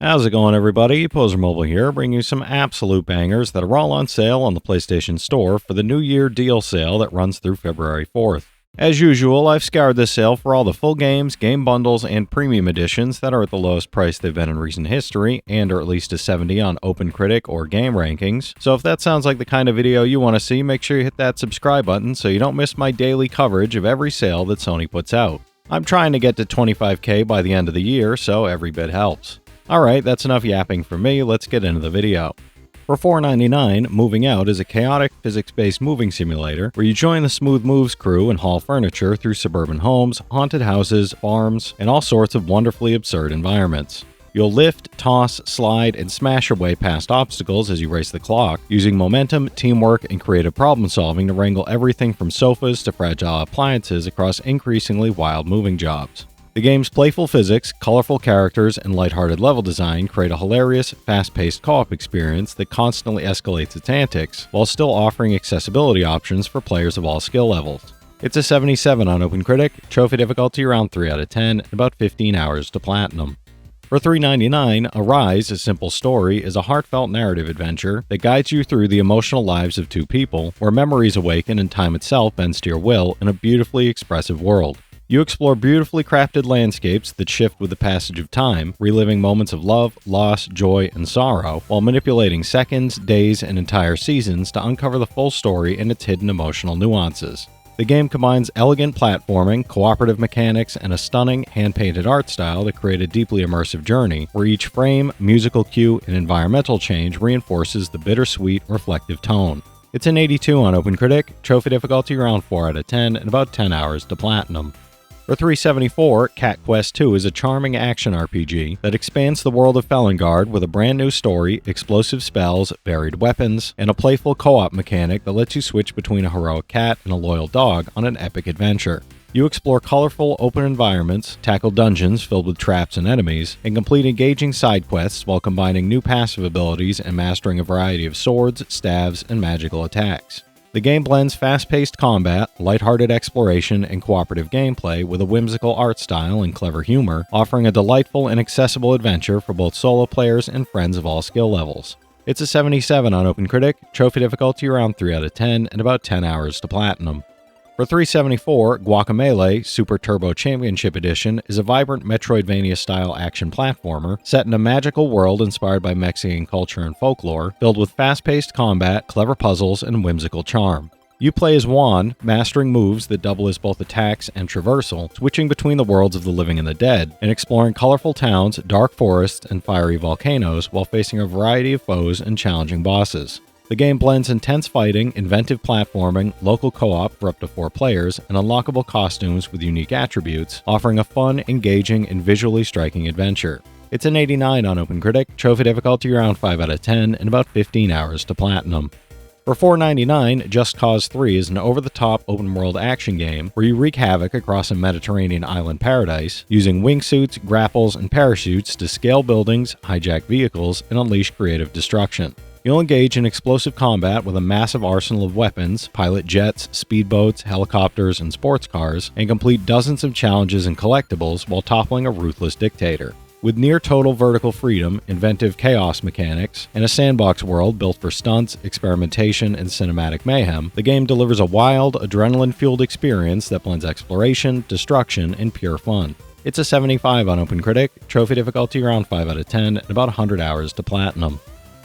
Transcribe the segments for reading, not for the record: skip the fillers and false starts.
How's it going, everybody? Pozermobil here, bringing you some absolute bangers that are all on sale on the PlayStation Store for the New Year deal sale that runs through February 4th. As usual, I've scoured this sale for all the full games, game bundles, and premium editions that are at the lowest price they've been in recent history, and are at least a 70 on OpenCritic or Game Rankings. So if that sounds like the kind of video you want to see, make sure you hit that subscribe button so you don't miss my daily coverage of every sale that Sony puts out. I'm trying to get to 25K by the end of the year, so every bit helps. Alright, that's enough yapping for me, let's get into the video. For $4.99, Moving Out is a chaotic, physics-based moving simulator where you join the Smooth Moves crew and haul furniture through suburban homes, haunted houses, farms, and all sorts of wonderfully absurd environments. You'll lift, toss, slide, and smash your way past obstacles as you race the clock, using momentum, teamwork, and creative problem-solving to wrangle everything from sofas to fragile appliances across increasingly wild moving jobs. The game's playful physics, colorful characters, and lighthearted level design create a hilarious, fast-paced co-op experience that constantly escalates its antics, while still offering accessibility options for players of all skill levels. It's a 77 on OpenCritic, trophy difficulty around 3 out of 10, and about 15 hours to platinum. For $3.99, Arise, A Simple Story is a heartfelt narrative adventure that guides you through the emotional lives of two people, where memories awaken and time itself bends to your will in a beautifully expressive world. You explore beautifully crafted landscapes that shift with the passage of time, reliving moments of love, loss, joy, and sorrow, while manipulating seconds, days, and entire seasons to uncover the full story and its hidden emotional nuances. The game combines elegant platforming, cooperative mechanics, and a stunning, hand-painted art style to create a deeply immersive journey, where each frame, musical cue, and environmental change reinforces the bittersweet, reflective tone. It's an 82 on OpenCritic, trophy difficulty around 4 out of 10, and about 10 hours to platinum. For $3.74, Cat Quest 2 is a charming action RPG that expands the world of Felongard with a brand new story, explosive spells, varied weapons, and a playful co-op mechanic that lets you switch between a heroic cat and a loyal dog on an epic adventure. You explore colorful, open environments, tackle dungeons filled with traps and enemies, and complete engaging side quests while combining new passive abilities and mastering a variety of swords, staves, and magical attacks. The game blends fast-paced combat, lighthearted exploration, and cooperative gameplay with a whimsical art style and clever humor, offering a delightful and accessible adventure for both solo players and friends of all skill levels. It's a 77 on OpenCritic, trophy difficulty around 3 out of 10, and about 10 hours to platinum. For $3.74, Guacamelee Super Turbo Championship Edition is a vibrant Metroidvania-style action platformer set in a magical world inspired by Mexican culture and folklore, filled with fast-paced combat, clever puzzles, and whimsical charm. You play as Juan, mastering moves that double as both attacks and traversal, switching between the worlds of the living and the dead, and exploring colorful towns, dark forests, and fiery volcanoes while facing a variety of foes and challenging bosses. The game blends intense fighting, inventive platforming, local co-op for up to 4 players, and unlockable costumes with unique attributes, offering a fun, engaging, and visually striking adventure. It's an 89 on OpenCritic, trophy difficulty around 5 out of 10, and about 15 hours to platinum. For $4.99, Just Cause 3 is an over-the-top open-world action game where you wreak havoc across a Mediterranean island paradise, using wingsuits, grapples, and parachutes to scale buildings, hijack vehicles, and unleash creative destruction. You'll engage in explosive combat with a massive arsenal of weapons, pilot jets, speedboats, helicopters, and sports cars, and complete dozens of challenges and collectibles while toppling a ruthless dictator. With near-total vertical freedom, inventive chaos mechanics, and a sandbox world built for stunts, experimentation, and cinematic mayhem, the game delivers a wild, adrenaline-fueled experience that blends exploration, destruction, and pure fun. It's a 75 on OpenCritic, trophy difficulty around 5 out of 10, and about 100 hours to platinum.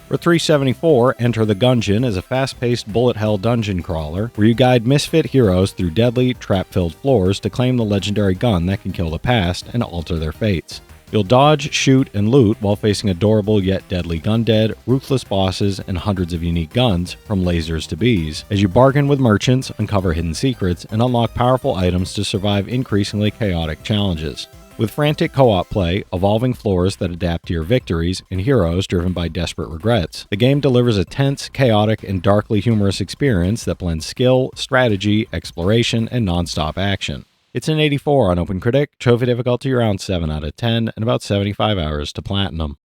For $3.74, Enter the Gungeon is a fast-paced bullet-hell dungeon crawler where you guide misfit heroes through deadly, trap-filled floors to claim the legendary gun that can kill the past and alter their fates. You'll dodge, shoot, and loot while facing adorable yet deadly gundead, ruthless bosses, and hundreds of unique guns, from lasers to bees, as you bargain with merchants, uncover hidden secrets, and unlock powerful items to survive increasingly chaotic challenges. With frantic co-op play, evolving floors that adapt to your victories, and heroes driven by desperate regrets, the game delivers a tense, chaotic, and darkly humorous experience that blends skill, strategy, exploration, and non-stop action. It's an 84 on OpenCritic, trophy difficulty around 7 out of 10, and about 75 hours to platinum.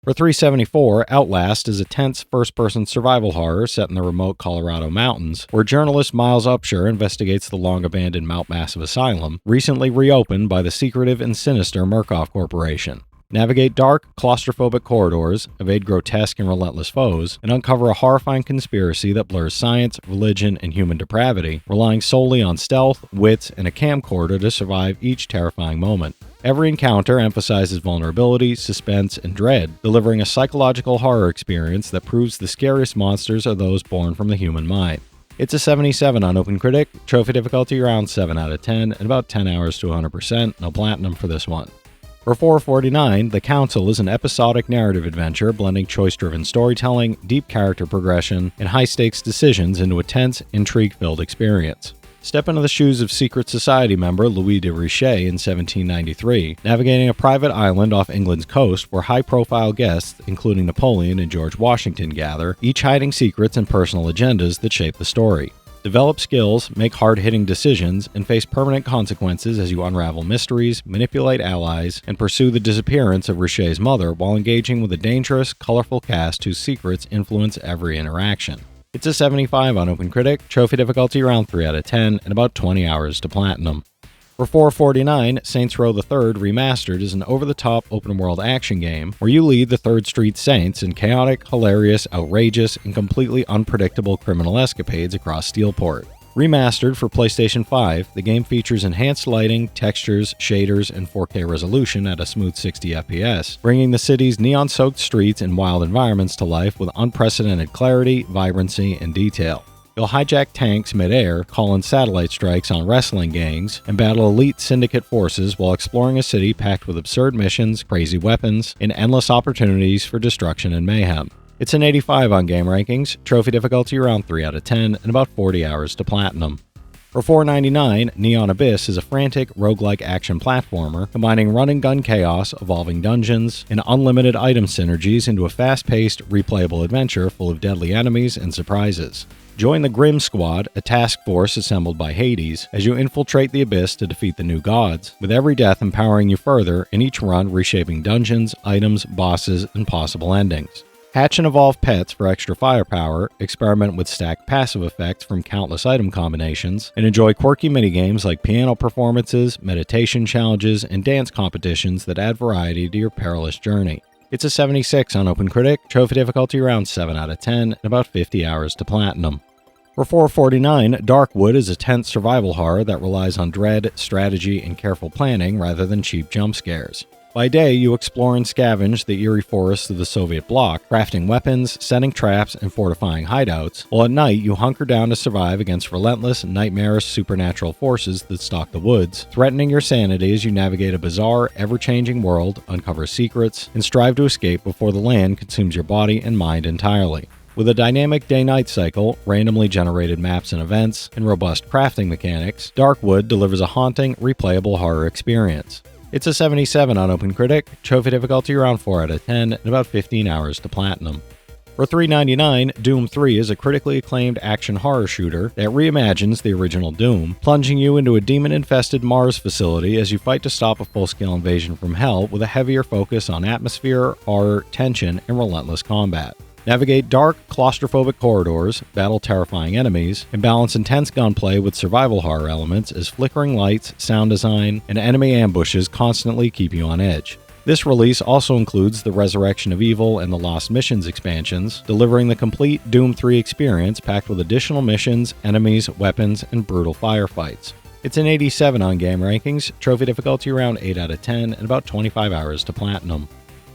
For $3.74, Outlast is a tense first-person survival horror set in the remote Colorado mountains, where journalist Miles Upshur investigates the long-abandoned Mount Massive Asylum, recently reopened by the secretive and sinister Murkoff Corporation. Navigate dark, claustrophobic corridors, evade grotesque and relentless foes, and uncover a horrifying conspiracy that blurs science, religion, and human depravity, relying solely on stealth, wits, and a camcorder to survive each terrifying moment. Every encounter emphasizes vulnerability, suspense, and dread, delivering a psychological horror experience that proves the scariest monsters are those born from the human mind. It's a 77 on OpenCritic, trophy difficulty around 7 out of 10, and about 10 hours to 100%, no platinum for this one. For $4.49, The Council is an episodic narrative adventure blending choice-driven storytelling, deep character progression, and high-stakes decisions into a tense, intrigue-filled experience. Step into the shoes of secret society member Louis de Richet in 1793, navigating a private island off England's coast where high-profile guests, including Napoleon and George Washington, gather, each hiding secrets and personal agendas that shape the story. Develop skills, make hard-hitting decisions, and face permanent consequences as you unravel mysteries, manipulate allies, and pursue the disappearance of Richet's mother while engaging with a dangerous, colorful cast whose secrets influence every interaction. It's a 75 on OpenCritic, trophy difficulty around 3 out of 10, and about 20 hours to platinum. For $4.49, Saints Row the Third Remastered is an over-the-top open-world action game where you lead the 3rd Street Saints in chaotic, hilarious, outrageous, and completely unpredictable criminal escapades across Steelport. Remastered for PlayStation 5, the game features enhanced lighting, textures, shaders, and 4K resolution at a smooth 60 FPS, bringing the city's neon-soaked streets and wild environments to life with unprecedented clarity, vibrancy, and detail. You'll hijack tanks mid-air, call in satellite strikes on wrestling gangs, and battle elite syndicate forces while exploring a city packed with absurd missions, crazy weapons, and endless opportunities for destruction and mayhem. It's an 85 on Game Rankings, trophy difficulty around 3 out of 10, and about 40 hours to platinum. For $4.99, Neon Abyss is a frantic, roguelike action platformer combining run-and-gun chaos, evolving dungeons, and unlimited item synergies into a fast-paced, replayable adventure full of deadly enemies and surprises. Join the Grim Squad, a task force assembled by Hades, as you infiltrate the Abyss to defeat the new gods, with every death empowering you further, and each run reshaping dungeons, items, bosses, and possible endings. Hatch and evolve pets for extra firepower, experiment with stacked passive effects from countless item combinations, and enjoy quirky minigames like piano performances, meditation challenges, and dance competitions that add variety to your perilous journey. It's a 76 on OpenCritic, trophy difficulty around 7 out of 10, and about 50 hours to platinum. For $4.49, Darkwood is a tense survival horror that relies on dread, strategy, and careful planning rather than cheap jump scares. By day, you explore and scavenge the eerie forests of the Soviet bloc, crafting weapons, setting traps, and fortifying hideouts, while at night you hunker down to survive against relentless, nightmarish supernatural forces that stalk the woods, threatening your sanity as you navigate a bizarre, ever-changing world, uncover secrets, and strive to escape before the land consumes your body and mind entirely. With a dynamic day-night cycle, randomly generated maps and events, and robust crafting mechanics, Darkwood delivers a haunting, replayable horror experience. It's a 77 on OpenCritic, trophy difficulty around 4 out of 10, and about 15 hours to platinum. For $3.99, Doom 3 is a critically acclaimed action horror shooter that reimagines the original Doom, plunging you into a demon-infested Mars facility as you fight to stop a full-scale invasion from Hell with a heavier focus on atmosphere, horror, tension, and relentless combat. Navigate dark, claustrophobic corridors, battle terrifying enemies, and balance intense gunplay with survival horror elements as flickering lights, sound design, and enemy ambushes constantly keep you on edge. This release also includes the Resurrection of Evil and the Lost Missions expansions, delivering the complete Doom 3 experience packed with additional missions, enemies, weapons, and brutal firefights. It's an 87 on Game Rankings, trophy difficulty around 8 out of 10, and about 25 hours to platinum.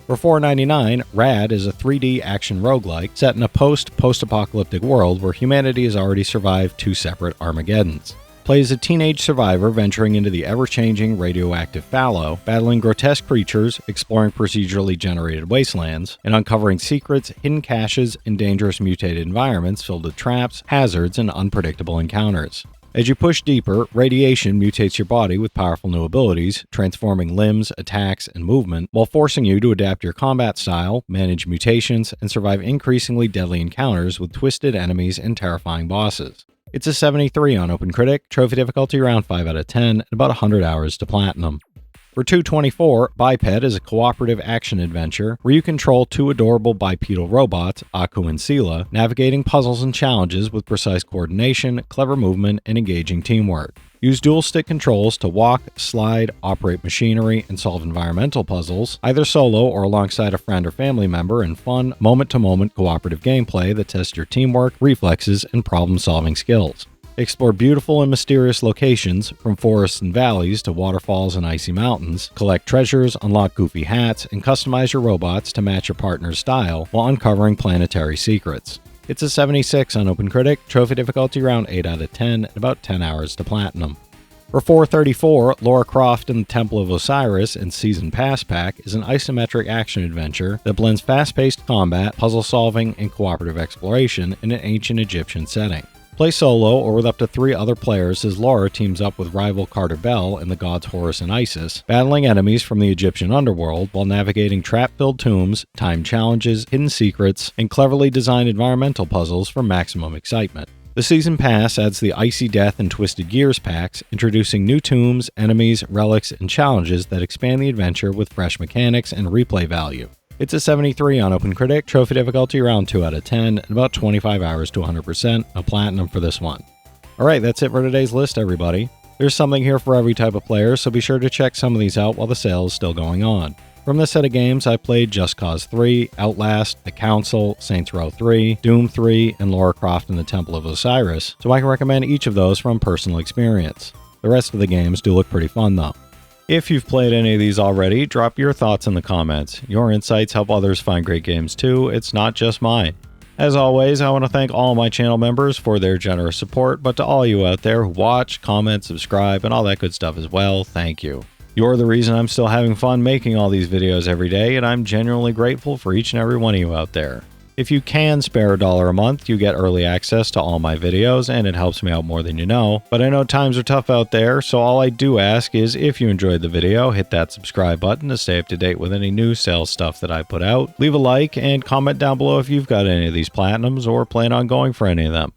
For $4.99, Rad is a 3D action roguelike set in a post-apocalyptic world where humanity has already survived 2 separate Armageddons. Play as a teenage survivor venturing into the ever-changing radioactive fallow, battling grotesque creatures, exploring procedurally generated wastelands, and uncovering secrets, hidden caches, and dangerous mutated environments filled with traps, hazards, and unpredictable encounters. As you push deeper, radiation mutates your body with powerful new abilities, transforming limbs, attacks, and movement, while forcing you to adapt your combat style, manage mutations, and survive increasingly deadly encounters with twisted enemies and terrifying bosses. It's a 73 on OpenCritic, trophy difficulty around 5 out of 10, and about 100 hours to platinum. For $2.24, Biped is a cooperative action adventure where you control 2 adorable bipedal robots, Aku and Sela, navigating puzzles and challenges with precise coordination, clever movement, and engaging teamwork. Use dual stick controls to walk, slide, operate machinery, and solve environmental puzzles, either solo or alongside a friend or family member in fun, moment-to-moment cooperative gameplay that tests your teamwork, reflexes, and problem-solving skills. Explore beautiful and mysterious locations, from forests and valleys to waterfalls and icy mountains, collect treasures, unlock goofy hats, and customize your robots to match your partner's style while uncovering planetary secrets. It's a 76 on OpenCritic, trophy difficulty around 8 out of 10, and about 10 hours to platinum. For $4.34, Lara Croft in the Temple of Osiris and Season Pass Pack is an isometric action adventure that blends fast-paced combat, puzzle solving, and cooperative exploration in an ancient Egyptian setting. Play solo or with up to 3 other players as Lara teams up with rival Carter Bell and the gods Horus and Isis, battling enemies from the Egyptian underworld while navigating trap-filled tombs, timed challenges, hidden secrets, and cleverly designed environmental puzzles for maximum excitement. The Season Pass adds the Icy Death and Twisted Gears packs, introducing new tombs, enemies, relics, and challenges that expand the adventure with fresh mechanics and replay value. It's a 73 on OpenCritic, trophy difficulty around 2 out of 10, and about 25 hours to 100%, a platinum for this one. Alright, that's it for today's list, everybody. There's something here for every type of player, so be sure to check some of these out while the sale is still going on. From this set of games, I played Just Cause 3, Outlast, The Council, Saints Row 3, Doom 3, and Lara Croft in the Temple of Osiris, so I can recommend each of those from personal experience. The rest of the games do look pretty fun though. If you've played any of these already, drop your thoughts in the comments. Your insights help others find great games too, it's not just mine. As always, I want to thank all my channel members for their generous support, but to all you out there who watch, comment, subscribe, and all that good stuff as well, thank you. You're the reason I'm still having fun making all these videos every day, and I'm genuinely grateful for each and every one of you out there. If you can spare $1 a month, you get early access to all my videos, and it helps me out more than you know. But I know times are tough out there, so all I do ask is if you enjoyed the video, hit that subscribe button to stay up to date with any new sales stuff that I put out. Leave a like and comment down below if you've got any of these platinums or plan on going for any of them.